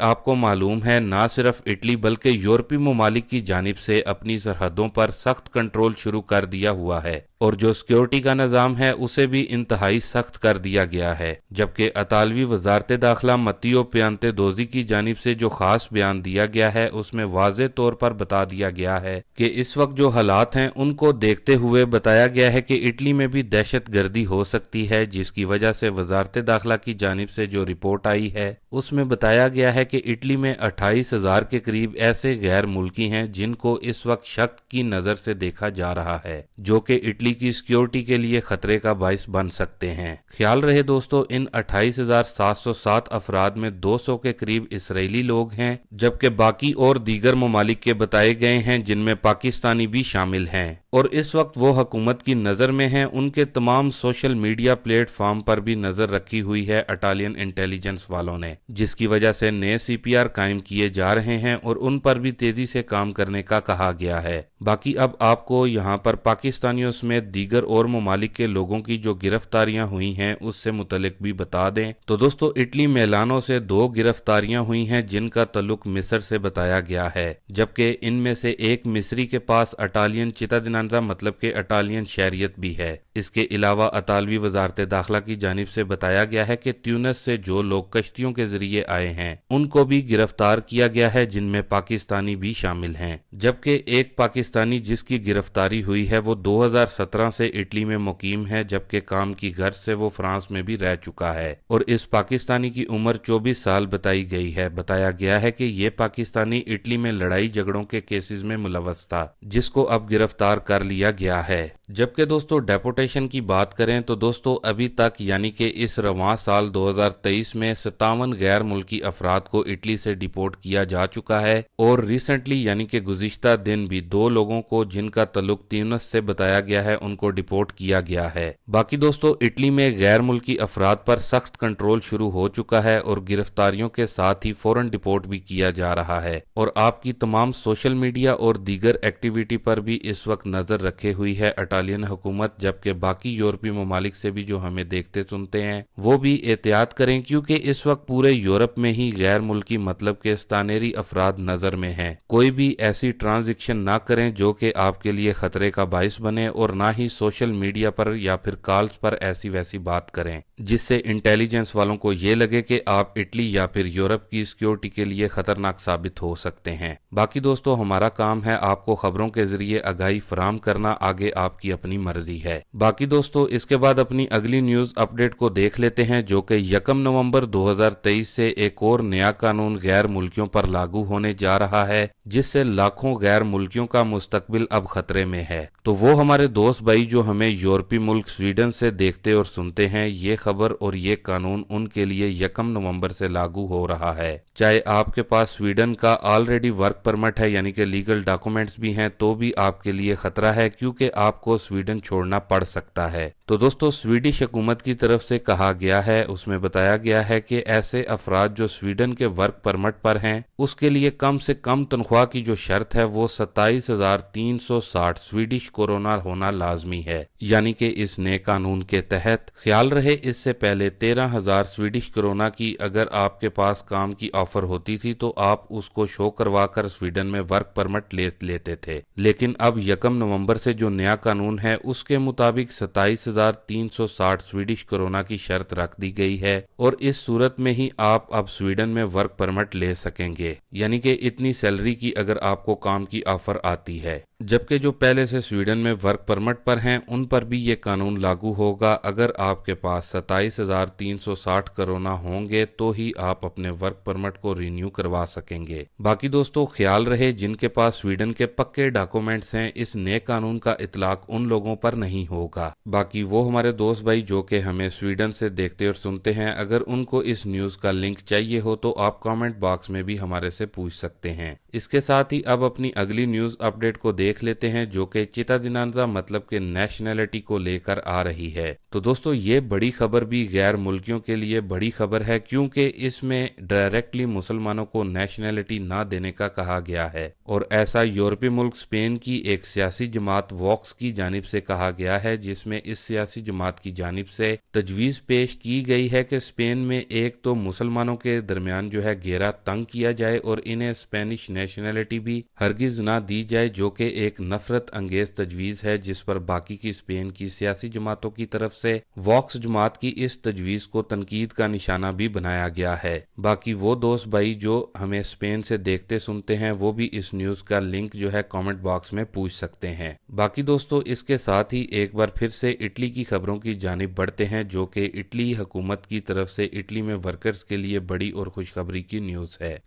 आपको मालूम है ना सिर्फ इटली बल्कि यूरोपीय ममालिक की जानिब से अपनी सरहदों पर सख्त कंट्रोल शुरू कर दिया हुआ है और जो सिक्योरिटी का निज़ाम है उसे भी इंतहाई सख्त कर दिया गया है। जबकि अतालवी वजारत दाखिला मत्तियो पियांतेदोज़ी की जानिब से जो खास बयान दिया गया है उसमें वाज़े तौर पर बता दिया गया है कि इस वक्त जो हालात हैं उनको देखते हुए बताया गया है कि इटली में भी दहशत गर्दी हो सकती है, जिसकी वजह से वजारत दाखिला की जानिब से जो रिपोर्ट आई है उसमें बताया गया है कि इटली में 28,000 के करीब ऐसे गैर मुल्की हैं जिनको इस वक्त शक की नज़र से देखा जा रहा है, जो कि इटली की सिक्योरिटी के लिए खतरे का बाइस बन सकते हैं। ख्याल रहे दोस्तों, इन 28,707 अफराद में 200 के करीब इसराइली लोग हैं, जबकि बाकी और दीगर ममालिक के बताए गए हैं जिनमें पाकिस्तानी भी शामिल हैं और इस वक्त वो हुकूमत की नज़र में हैं। उनके तमाम सोशल मीडिया प्लेटफॉर्म पर भी नज़र रखी हुई है इटालियन इंटेलिजेंस वालों ने, जिसकी वजह से नए CPR कायम किए जा रहे हैं और उन पर भी तेजी से काम करने का कहा गया है। बाकी अब आपको यहाँ पर पाकिस्तानियों समेत दीगर और ममालिक के लोगों की जो गिरफ्तारियां हुई हैं उससे मुतलिक भी बता दें तो दोस्तों, इटली मेलानो से 2 गिरफ्तारियां हुई हैं जिनका तल्लुक मिस्र से बताया गया है, जबकि इनमें से एक मिस्री के पास इटालियन चितादिनांजा मतलब के इटालियन शहरियत भी है। इसके अलावा अतालवी वजारत दाखिला की जानिब से बताया गया है कि ट्यूनिस से जो लोग कश्तियों के जरिए आए हैं उनको भी गिरफ्तार किया गया है, जिनमें पाकिस्तानी भी शामिल हैं। जबकि एक पाकिस्तानी जिसकी गिरफ्तारी हुई है वो 2017 से इटली में मुकीम है, जबकि काम की गर्ज से वो फ्रांस में भी रह चुका है और इस पाकिस्तानी की उम्र 24 साल बताई गई है। बताया गया है कि ये पाकिस्तानी इटली में लड़ाई झगड़ों के केसेस में मुलव्वस था, जिसको अब गिरफ्तार कर लिया गया है। जबकि दोस्तों डेपोटेशन की बात करें तो दोस्तों अभी तक यानी कि इस रवां साल 2023 में 57 गैर मुल्की अफराद को इटली से डिपोर्ट किया जा चुका है और रिसेंटली यानी कि गुज़िश्ता दिन भी 2 लोगों को जिनका तल्लुक ट्यूनिस से बताया गया है उनको डिपोर्ट किया गया है। बाकी दोस्तों इटली में गैर मुल्की अफराद पर सख्त कंट्रोल शुरू हो चुका है और गिरफ्तारियों के साथ ही फौरन डिपोर्ट भी किया जा रहा है और आपकी तमाम सोशल मीडिया और दीगर एक्टिविटी पर भी इस वक्त नजर रखे हुई है इटालियन हुकूमत, जबकि बाकी यूरोपीय ममालिक से भी जो हमें देखते सुनते हैं वो भी एहतियात करें, क्योंकि इस वक्त पूरे यूरोप में ही गैर मुल्की मतलब के स्थानेरी अफराद नजर में हैं। कोई भी ऐसी ट्रांजैक्शन ना करें जो कि आपके लिए खतरे का बाइस बने और ना ही सोशल मीडिया पर या फिर कॉल्स पर ऐसी वैसी बात करें जिससे इंटेलिजेंस वालों को ये लगे कि आप इटली या फिर यूरोप की सिक्योरिटी के लिए खतरनाक साबित हो सकते हैं। बाकी दोस्तों हमारा काम है आपको खबरों के जरिए आगाही फराम करना, आगे आपकी अपनी मर्जी है। बाकी दोस्तों इसके बाद अपनी अगली न्यूज अपडेट को देख लेते हैं, जो कि 1 नवंबर 2023 से एक और नया कानून गैर मुल्कियों पर लागू होने जा रहा है, जिससे लाखों गैर मुल्कियों का मुस्तकबिल अब खतरे में है। तो वो हमारे दोस्त भाई जो हमें यूरोपीय मुल्क स्वीडन से देखते और सुनते हैं, ये खबर और ये कानून उनके लिए 1 नवंबर से लागू हो रहा है। चाहे आपके पास स्वीडन का ऑलरेडी वर्क परमिट है यानी कि लीगल डॉक्यूमेंट्स भी हैं, तो भी आपके लिए खतरा है, क्योंकि आपको स्वीडन छोड़ना पड़ सकता है। तो दोस्तों स्वीडिश हुकूमत की तरफ से कहा गया है, उसमें बताया गया है कि ऐसे अफराद जो स्वीडन के वर्क परमिट पर हैं उसके लिए कम से कम तनख्वाह की जो शर्त है वो 27,360 स्वीडिश कोरोना होना लाजमी है। यानी कि इस नए कानून के तहत ख्याल रहे इससे पहले 13,000 स्वीडिश कोरोना की अगर आपके पास काम की ऑफर होती थी तो आप उसको शो करवा कर स्वीडन में वर्क परमिट ले लेते थे, लेकिन अब 1 नवंबर से जो नया कानून है उसके मुताबिक 27,360 स्वीडिश कोरोना की शर्त रख दी गई है और इस सूरत में ही आप अब स्वीडन में वर्क परमिट ले सकेंगे। यानी कि इतनी सैलरी की अगर आपको काम की ऑफर आती है। जबकि जो पहले से स्वीडन में वर्क परमिट पर हैं उन पर भी ये कानून लागू होगा। अगर आपके पास 27,360 कोरोना होंगे तो ही आप अपने वर्क परमिट को रिन्यू करवा सकेंगे। बाकी दोस्तों ख्याल रहे जिनके पास स्वीडन के पक्के डॉक्यूमेंट्स हैं, इस नए कानून का इतलाक उन लोगों पर नहीं होगा। बाकी वो हमारे दोस्त भाई जो कि हमें स्वीडन से देखते और सुनते हैं, अगर उनको इस न्यूज का लिंक चाहिए हो तो आप कमेंट बॉक्स में भी हमारे से पूछ सकते हैं। इसके साथ ही अब अपनी अगली न्यूज अपडेट को देख लेते हैं, जो कि चितादिनांजा मतलब के नेशनैलिटी को लेकर आ रही है। तो दोस्तों ये बड़ी खबर भी गैर मुल्कियों के लिए बड़ी खबर है, क्योंकि इसमें डायरेक्टली मुसलमानों को नेशनैलिटी ना देने का कहा गया है और ऐसा यूरोपीय मुल्क स्पेन की एक सियासी जमात वॉक्स की जानिब से कहा गया है, जिसमें इस सियासी जमात की जानिब से तजवीज़ पेश की गई है कि स्पेन में एक तो मुसलमानों के दरमियान जो है घेरा तंग किया जाए और इन्हें स्पेनिश नेशनैलिटी भी हरगिज ना दी जाए, जो कि एक नफरत अंगेज तजवीज़ है जिस पर बाकी की स्पेन की सियासी जमातों की तरफ से वॉक्स जमात की इस तजवीज़ को तनकीद का निशाना भी बनाया गया है। बाकी वो दोस्त भाई जो हमें स्पेन से देखते सुनते हैं वो भी इस न्यूज़ का लिंक जो है कमेंट बॉक्स में पूछ सकते हैं। बाकी दोस्तों इसके साथ ही एक बार फिर से इटली की खबरों की जानिब बढ़ते हैं, जो कि इटली हुकूमत की तरफ से इटली में वर्कर्स के लिए बड़ी और खुशखबरी की न्यूज़ है।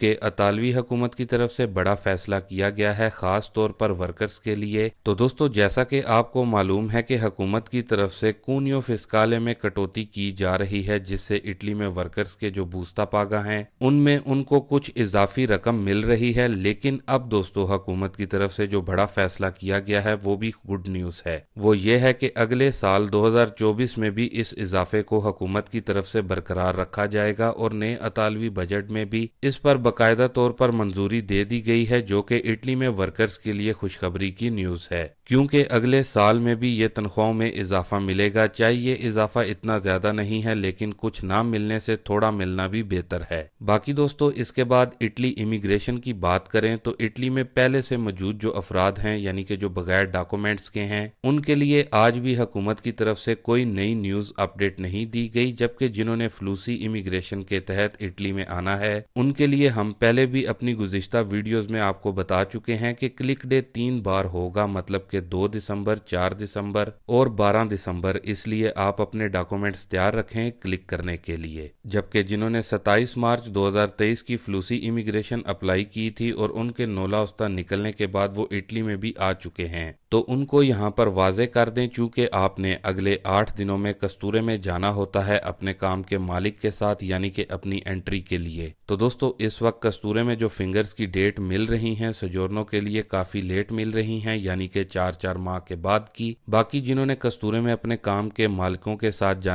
कि अतालवी हुकूमत की तरफ से बड़ा फैसला किया गया है खास तौर पर वर्कर्स के लिए। तो दोस्तों जैसा कि आपको मालूम है कि हुकूमत की तरफ से कूनियो फिस्काले में कटौती की जा रही है, जिससे इटली में वर्कर्स के जो बूस्ता पागा हैं उनमें उनको कुछ इजाफी रकम मिल रही है। लेकिन अब दोस्तों हुकूमत की तरफ से जो बड़ा फैसला किया गया है वो भी गुड न्यूज़ है। वो ये है कि अगले साल 2024 में भी इस इजाफे को हुकूमत की तरफ से बरकरार रखा जाएगा और नए अतालवी बजट में भी इस पर बाकायदा तौर पर मंजूरी दे दी गई है, जो कि इटली में वर्कर्स के लिए खुशखबरी की न्यूज़ है, क्योंकि अगले साल में भी ये तनख्वाहों में इजाफा मिलेगा। चाहे ये इजाफा इतना ज्यादा नहीं है लेकिन कुछ ना मिलने से थोड़ा मिलना भी बेहतर है। बाकी दोस्तों इसके बाद इटली इमिग्रेशन की बात करें तो इटली में पहले से मौजूद जो अफराद हैं यानी कि जो बगैर डॉक्यूमेंट्स के हैं उनके लिए आज भी हुकूमत की तरफ से कोई नई न्यूज़ अपडेट नहीं दी गई, जबकि जिन्होंने फ्लूसी इमिग्रेशन के तहत इटली में आना है उनके लिए हम पहले भी अपनी गुज़िश्ता वीडियोस में आपको बता चुके हैं कि क्लिक डे 3 बार होगा, मतलब कि 2 दिसंबर, 4 दिसंबर और 12 दिसंबर। इसलिए आप अपने डॉक्यूमेंट्स तैयार रखें क्लिक करने के लिए। जबकि जिन्होंने 27 मार्च 2023 की फ्लूसी इमिग्रेशन अप्लाई की थी और उनके नोला उस्ता निकलने के बाद वो इटली में भी आ चुके हैं, तो उनको यहाँ पर वाजे कर दें चूंकि आपने अगले 8 दिनों में कस्तूरे में जाना होता है अपने काम के मालिक के साथ, यानी कि अपनी एंट्री के लिए। तो दोस्तों इस वक्त कस्तूरे में जो फिंगर्स की डेट मिल रही हैं सोजोर्नो के लिए काफी लेट मिल रही हैं, यानी कि 4 माह के बाद की। बाकी जिन्होंने कस्तूरे में अपने काम के मालिकों के साथ